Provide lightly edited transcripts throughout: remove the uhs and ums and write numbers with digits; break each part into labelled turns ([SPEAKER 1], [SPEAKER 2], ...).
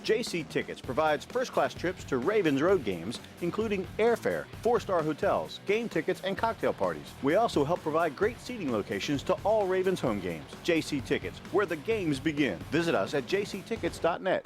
[SPEAKER 1] JC Tickets provides first-class trips to Ravens road games, including airfare, 4-star hotels, game tickets, and cocktail parties. We also help provide great seating locations to all Ravens home games. JC Tickets, where the games begin. Visit us at jctickets.net.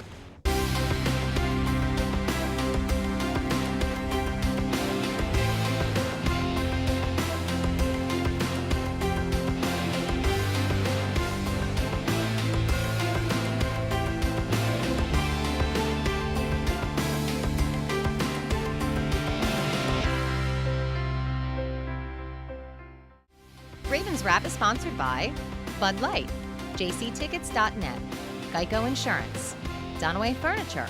[SPEAKER 2] Ravens Wrap is sponsored by Bud Light, jctickets.net, Geico Insurance, Dunaway Furniture,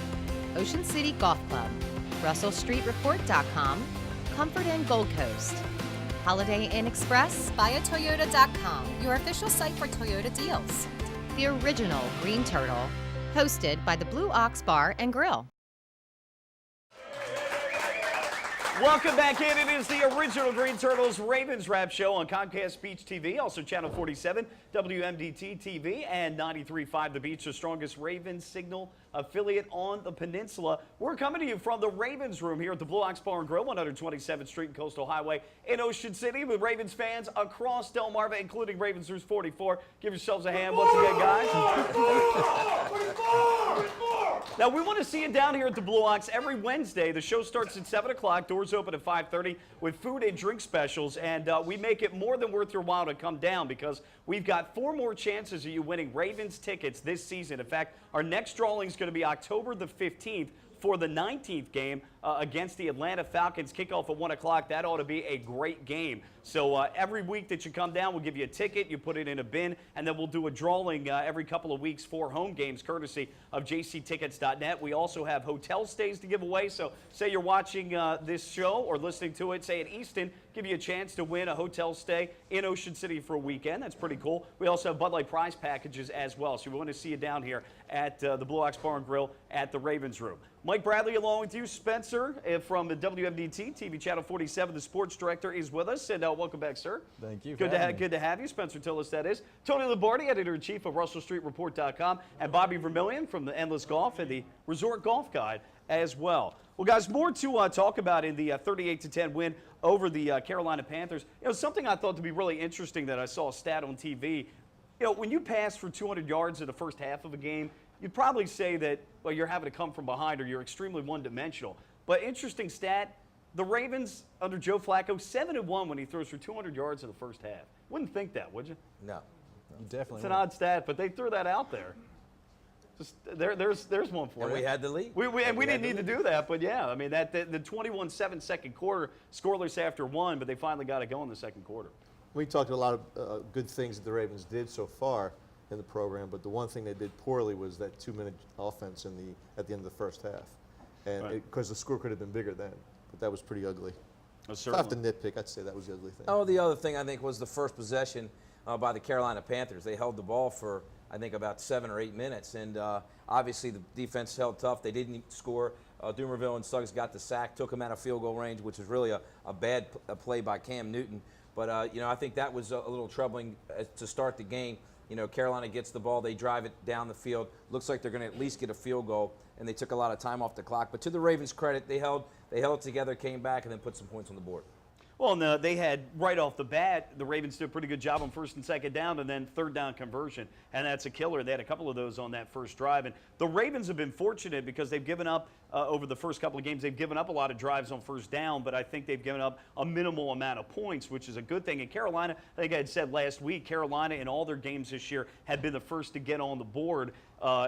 [SPEAKER 2] Ocean City Golf Club, RussellStreetReport.com, Comfort Inn Gold Coast, Holiday Inn Express, BuyAToyota.com, your official site for Toyota deals. The original Green Turtle, hosted by the Blue Ox Bar and Grill.
[SPEAKER 3] Welcome back in. It is the original Green Turtles Ravens Wrap Show on Comcast Beach TV, also Channel 47, WMDT TV, and 93.5 The Beach, the strongest Ravens signal affiliate on the peninsula. We're coming to you from the Ravens Room here at the Blue Ox Bar and Grill, 127th Street and Coastal Highway in Ocean City, with Ravens fans across Delmarva, including Ravens News 44. Give yourselves a hand once again, guys. Now, we want to see you down here at the Blue Ox every Wednesday. The show starts at 7 o'clock. Doors open at 5:30 with food and drink specials. And we make it more than worth your while to come down, because we've got 4 more chances of you winning Ravens tickets this season. In fact, our next drawing is going to be October the 15th for the 19th game against the Atlanta Falcons. Kickoff at 1 o'clock. That ought to be a great game. So every week that you come down, we'll give you a ticket. You put it in a bin, and then we'll do a drawing every couple of weeks for home games, courtesy of jctickets.net. We also have hotel stays to give away. So say you're watching this show or listening to it, say at Easton, give you a chance to win a hotel stay in Ocean City for a weekend. That's pretty cool. We also have Bud Light prize packages as well. So we want to see you down here at the Blue Ox Bar and Grill at the Ravens Room. Mike Bradley along with you. Spencer from the WMDT TV Channel 47, the sports director, is with us. And welcome back, sir.
[SPEAKER 4] Thank you.
[SPEAKER 3] Good to have you. Spencer Tillis, that is. Tony Labardi, editor-in-chief of RussellStreetReport.com, and Bobby Vermillion from the Endless Golf and the Resort Golf Guide as well. Well, guys, more to talk about in the 38-10 win over the Carolina Panthers. You know, something I thought to be really interesting that I saw a stat on TV. You know, when you pass for 200 yards in the first half of a game, you'd probably say that, well, you're having to come from behind or you're extremely one-dimensional. But interesting stat, the Ravens under Joe Flacco, 7-1 when he throws for 200 yards in the first half. Wouldn't think that, would you?
[SPEAKER 4] No, you definitely.
[SPEAKER 3] It's an odd stat, but they threw that out there. Just there's one for
[SPEAKER 5] and
[SPEAKER 3] you.
[SPEAKER 5] We had the lead.
[SPEAKER 3] We didn't need to do that, but yeah, I mean the 21-7 second quarter, scoreless after 1, but they finally got it going in the second quarter.
[SPEAKER 6] We talked a lot of good things that the Ravens did so far in the program, but the one thing they did poorly was that 2-minute offense at the end of the first half, and because the score could have been bigger then, but that was pretty ugly. If I have to nitpick, I'd say that was the ugly thing.
[SPEAKER 5] Oh, the other thing I think was the first possession by the Carolina Panthers. They held the ball for, I think, about 7 or 8 minutes, and obviously the defense held tough. They didn't score. Dumerville and Suggs got the sack, took him out of field goal range, which was really a bad play by Cam Newton. But, you know, I think that was a little troubling to start the game. You know, Carolina gets the ball, they drive it down the field. Looks like they're going to at least get a field goal, and they took a lot of time off the clock. But to the Ravens' credit, they held it together, came back, and then put some points on the board.
[SPEAKER 3] Well, no, they had right off the bat, the Ravens did a pretty good job on first and second down, and then third down conversion, and that's a killer. They had a couple of those on that first drive, and the Ravens have been fortunate because they've given up over the first couple of games. They've given up a lot of drives on first down, but I think they've given up a minimal amount of points, which is a good thing. And Carolina, I think I had said last week, Carolina in all their games this year had been the first to get on the board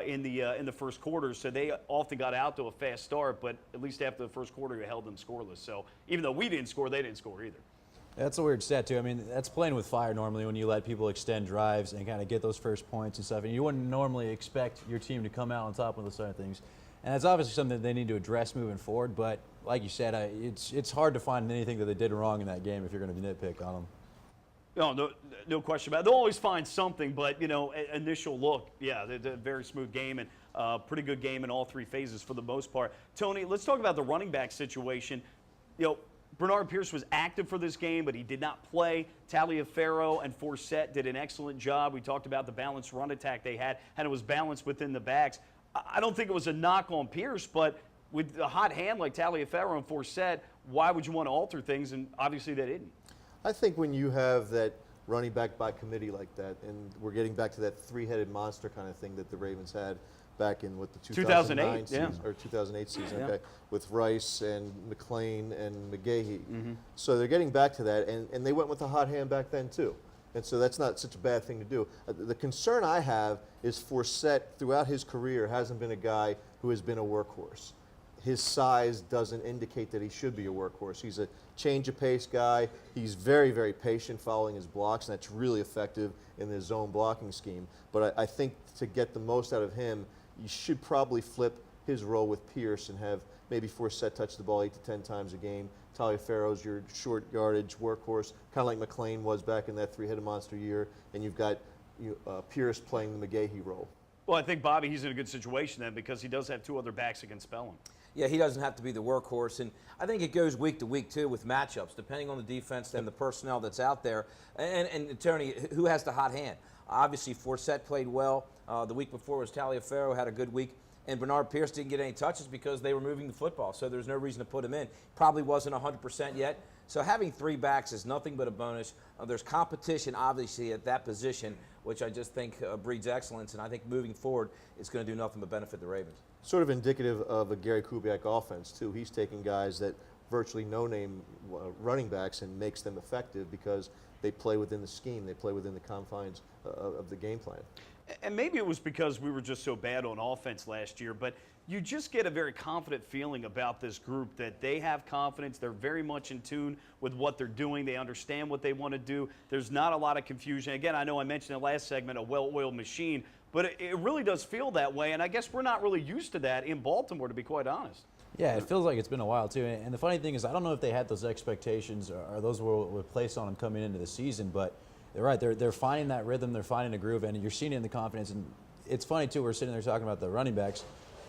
[SPEAKER 3] in the first quarter, so they often got out to a fast start, but at least after the first quarter, you held them scoreless. So even though we didn't score, they didn't score either.
[SPEAKER 4] That's a weird stat, too. I mean, that's playing with fire normally when you let people extend drives and kind of get those first points and stuff. And you wouldn't normally expect your team to come out on top of those other things. And that's obviously something that they need to address moving forward. But like you said, it's hard to find anything that they did wrong in that game if you're going to nitpick on them.
[SPEAKER 3] No question about it. They'll always find something, but, you know, initial look, yeah, they're a very smooth game and pretty good game in all 3 phases for the most part. Tony, let's talk about the running back situation. You know, Bernard Pierce was active for this game, but he did not play. Taliaferro and Forsett did an excellent job. We talked about the balanced run attack they had, and it was balanced within the backs. I don't think it was a knock on Pierce, but with a hot hand like Taliaferro and Forsett, why would you want to alter things? And obviously they didn't.
[SPEAKER 6] I think when you have that running back by committee like that, and we're getting back to that three-headed monster kind of thing that the Ravens had back in what the 2009 season, or 2008 season,
[SPEAKER 3] Yeah.
[SPEAKER 6] okay, with Rice and McLean and McGahee. So they're getting back to that, and they went with a hot hand back then too. And so that's not such a bad thing to do. The concern I have is Forsett, throughout his career, hasn't been a guy who has been a workhorse. His size doesn't indicate that he should be a workhorse. He's a change of pace guy. He's very, very patient following his blocks, and that's really effective in the zone blocking scheme. But I think to get the most out of him, you should probably flip his role with Pierce and have maybe Forsett touch the ball 8 to 10 times a game. Taliaferro's your short yardage workhorse, kind of like McLean was back in that three-headed monster year, and you've got Pierce playing the McGahee role.
[SPEAKER 3] Well, I think, Bobby, he's in a good situation then because he does have two other backs that can spell him.
[SPEAKER 5] Yeah, he doesn't have to be the workhorse, and I think it goes week to week too with matchups, depending on the defense and the personnel that's out there. And Tony, who has the hot hand? Obviously, Forsett played well. The week before was Taliaferro, had a good week, and Bernard Pierce didn't get any touches because they were moving the football, so there's no reason to put him in. Probably wasn't 100% yet. So having three backs is nothing but a bonus. There's competition, obviously, at that position, which I just think breeds excellence, and I think moving forward, it's going to do nothing but benefit the Ravens.
[SPEAKER 6] Sort of indicative of a Gary Kubiak offense, too. He's taking guys that virtually no-name running backs and makes them effective because they play within the scheme. They play within the confines of the game plan.
[SPEAKER 3] And maybe it was because we were just so bad on offense last year, but you just get a very confident feeling about this group that they have confidence. They're very much in tune with what they're doing. They understand what they want to do. There's not a lot of confusion. Again, I know I mentioned in the last segment a well-oiled machine, but it really does feel that way, and I guess we're not really used to that in Baltimore, to be quite honest.
[SPEAKER 4] Yeah, it feels like it's been a while, too. And the funny thing is, I don't know if they had those expectations or those were placed on them coming into the season, but they're right. They're finding that rhythm. They're finding a groove, and you're seeing it in the confidence. And it's funny, too, we're sitting there talking about the running backs.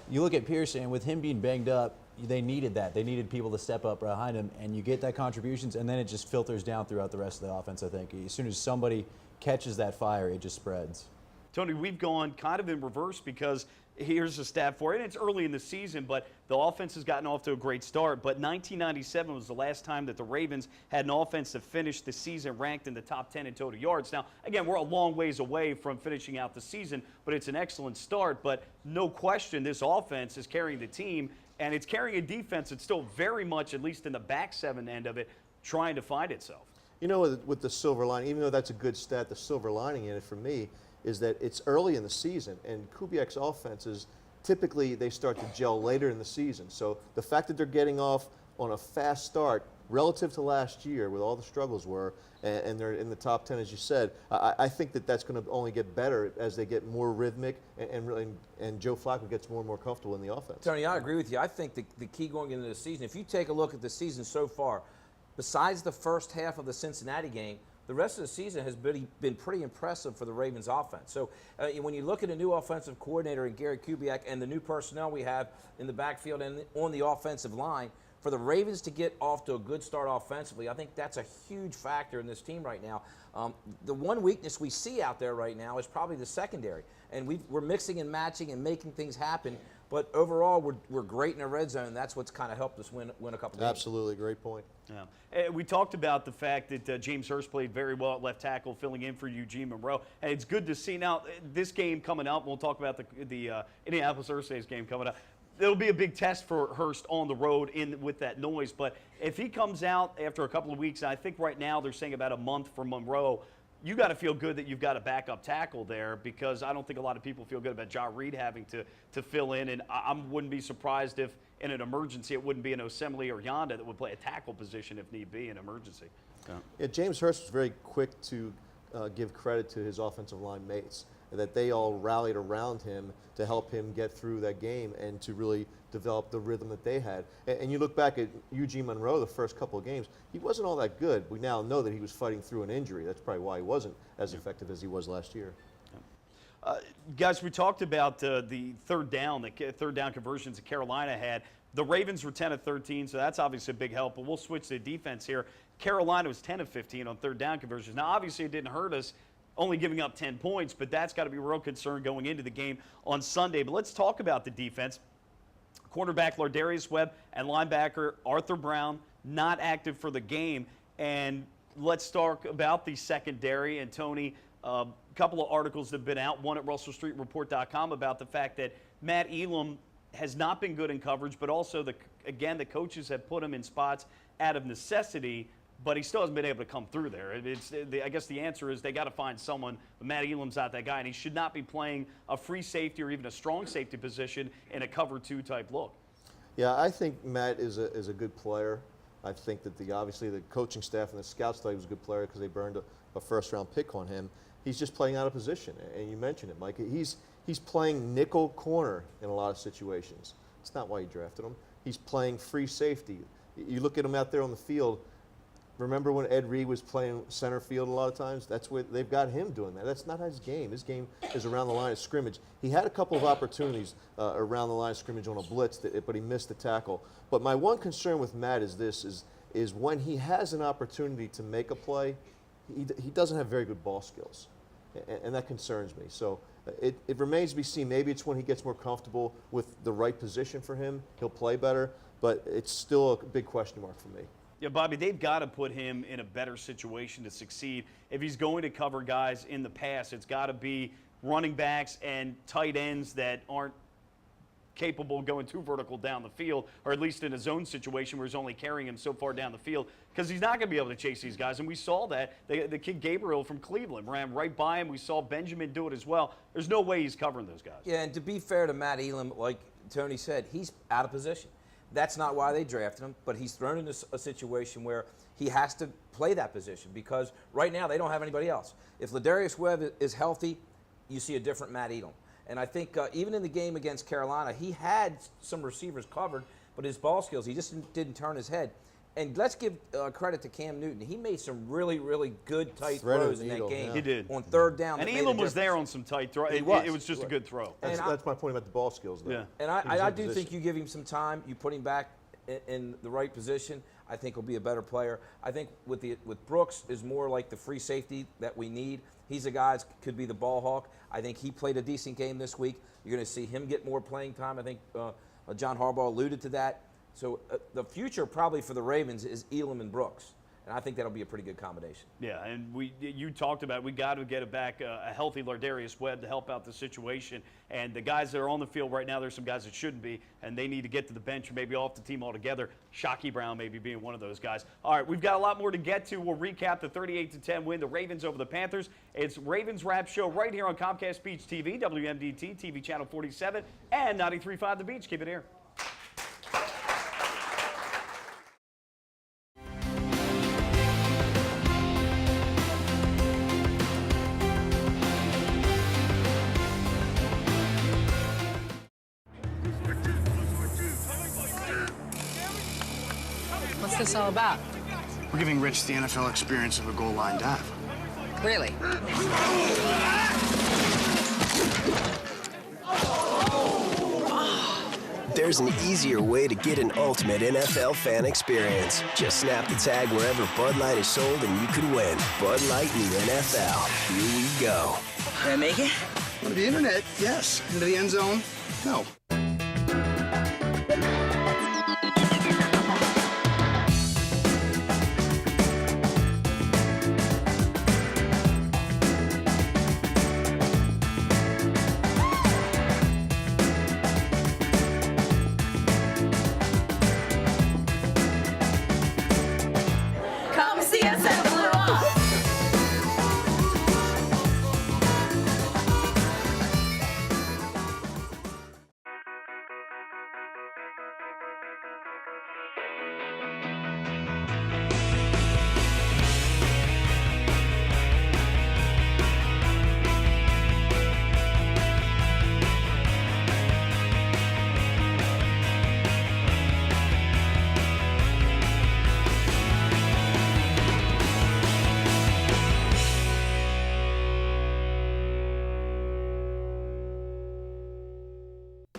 [SPEAKER 4] You look at Pierce, and with him being banged up, they needed that. They needed people to step up behind him, and you get that contributions, and then it just filters down throughout the rest of the offense, I think. As soon as somebody catches that fire, it just spreads.
[SPEAKER 3] Tony, we've gone kind of in reverse because here's a stat for it. And it's early in the season, but the offense has gotten off to a great start. But 1997 was the last time that the Ravens had an offense that finished the season ranked in the top 10 in total yards. Now, again, we're a long ways away from finishing out the season, but it's an excellent start. But no question, this offense is carrying the team, and it's carrying a defense that's still very much, at least in the back seven end of it, trying to find itself.
[SPEAKER 6] You know, with the silver lining, even though that's a good stat, the silver lining in it for me is that it's early in the season, and Kubiak's offenses, typically they start to gel later in the season. So the fact that they're getting off on a fast start relative to last year, with all the struggles were, and they're in the top 10, as you said, I think that that's going to only get better as they get more rhythmic, and Joe Flacco gets more and more comfortable in the offense.
[SPEAKER 5] Tony, I agree with you. I think the key going into the season, if you take a look at the season so far, besides the first half of the Cincinnati game, the rest of the season has been pretty impressive for the Ravens offense. So when you look at a new offensive coordinator in Gary Kubiak and the new personnel we have in the backfield and on the offensive line, for the Ravens to get off to a good start offensively, I think that's a huge factor in this team right now. The one weakness we see out there right now is probably the secondary. And we're mixing and matching and making things happen. But overall, we're great in the red zone. That's what's kind of helped us win a couple games.
[SPEAKER 6] Absolutely, great point.
[SPEAKER 3] Yeah. We talked about the fact that James Hurst played very well at left tackle, filling in for Eugene Monroe. And it's good to see. Now, this game coming up, we'll talk about the Indianapolis Earthdays game coming up. It'll be a big test for Hurst on the road with that noise. But if he comes out after a couple of weeks, I think right now they're saying about a month for Monroe, you got to feel good that you've got a backup tackle there, because I don't think a lot of people feel good about Ja Reed having to fill in. And I wouldn't be surprised if in an emergency it wouldn't be an Osemele or Yonda that would play a tackle position if need be in emergency.
[SPEAKER 6] Yeah, James Hurst was very quick to give credit to his offensive line mates, that they all rallied around him to help him get through that game and to really develop the rhythm that they had. And you look back at Eugene Monroe the first couple of games, he wasn't all that good. We now know that he was fighting through an injury. That's probably why he wasn't as effective as he was last year.
[SPEAKER 3] Guys, we talked about the third down conversions that Carolina had. The Ravens were 10 of 13, so that's obviously a big help, but we'll switch to defense here. Carolina was 10 of 15 on third down conversions. Now, obviously, it didn't hurt us. only giving up 10 points, but that's got to be a real concern going into the game on Sunday. But let's talk about the defense. Cornerback Lardarius Webb and linebacker Arthur Brown not active for the game. And let's talk about the secondary. And Tony, a couple of articles that have been out, one at RussellStreetReport.com about the fact that Matt Elam has not been good in coverage, but also, the coaches have put him in spots out of necessity, but he still hasn't been able to come through there. I guess the answer is they got to find someone. But Matt Elam's not that guy, and he should not be playing a free safety or even a strong safety position in a cover 2 type look.
[SPEAKER 6] Yeah, I think Matt is a good player. I think that obviously the coaching staff and the scouts thought he was a good player because they burned a first-round pick on him. He's just playing out of position, and you mentioned it, Mike. He's playing nickel corner in a lot of situations. It's not why you drafted him. He's playing free safety. You look at him out there on the field. Remember when Ed Reed was playing center field a lot of times? That's where they've got him doing that. That's not his game. His game is around the line of scrimmage. He had a couple of opportunities around the line of scrimmage on a blitz, but he missed the tackle. But my one concern with Matt is this: is when he has an opportunity to make a play, he doesn't have very good ball skills, and that concerns me. So it remains to be seen. Maybe it's when he gets more comfortable with the right position for him, he'll play better. But it's still a big question mark for me.
[SPEAKER 3] Yeah, Bobby, they've got to put him in a better situation to succeed. If he's going to cover guys in the pass, it's got to be running backs and tight ends that aren't capable of going too vertical down the field, or at least in a zone situation where he's only carrying him so far down the field, because he's not going to be able to chase these guys. And we saw that. The kid Gabriel from Cleveland ran right by him. We saw Benjamin do it as well. There's no way he's covering those guys.
[SPEAKER 5] Yeah, and to be fair to Matt Elam, like Tony said, he's out of position. That's not why they drafted him, but he's thrown into a situation where he has to play that position because right now they don't have anybody else. If Lardarius Webb is healthy, you see a different Matt Elam. And I think even in the game against Carolina, he had some receivers covered, but his ball skills, he just didn't turn his head. And let's give credit to Cam Newton. He made some really, really good tight throws in that game.
[SPEAKER 6] Yeah.
[SPEAKER 3] He did.
[SPEAKER 5] On third down.
[SPEAKER 3] And Elam was there on some tight throws. It was just a good throw.
[SPEAKER 6] That's my point about the ball skills, though.
[SPEAKER 3] Yeah.
[SPEAKER 5] And I do think you give him some time, you put him back in the right position, I think he'll be a better player. I think with Brooks is more like the free safety that we need. He's a guy that could be the ball hawk. I think he played a decent game this week. You're going to see him get more playing time. I think John Harbaugh alluded to that. So the future probably for the Ravens is Elam and Brooks. And I think that'll be a pretty good combination.
[SPEAKER 3] Yeah, and you talked about we got to get back a healthy Lardarius Webb to help out the situation. And the guys that are on the field right now, there's some guys that shouldn't be, and they need to get to the bench or maybe off the team altogether. Shockey Brown maybe being one of those guys. All right, we've got a lot more to get to. We'll recap the 38-10 win, the Ravens over the Panthers. It's Ravens Wrap Show right here on Comcast Beach TV, WMDT, TV channel 47, and 93.5 The Beach. Keep it here.
[SPEAKER 7] What's this all about?
[SPEAKER 8] We're giving Rich the NFL experience of a goal line dive.
[SPEAKER 7] Really?
[SPEAKER 9] There's an easier way to get an ultimate NFL fan experience. Just snap the tag wherever Bud Light is sold and you could win. Bud Light in the NFL. Here we go.
[SPEAKER 7] Can I make it?
[SPEAKER 8] On the internet, yes. Into the end zone, no.
[SPEAKER 10] Come see us at Blue Ox.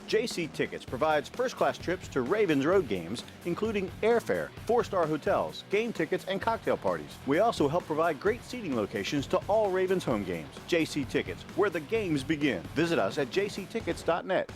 [SPEAKER 1] JC Tickets provides first-class trips to Ravens road games, including airfare, 4-star hotels, game tickets, and cocktail parties. We also help provide great seating locations to all Ravens home games. JC Tickets, where the games begin. Visit us at jctickets.net.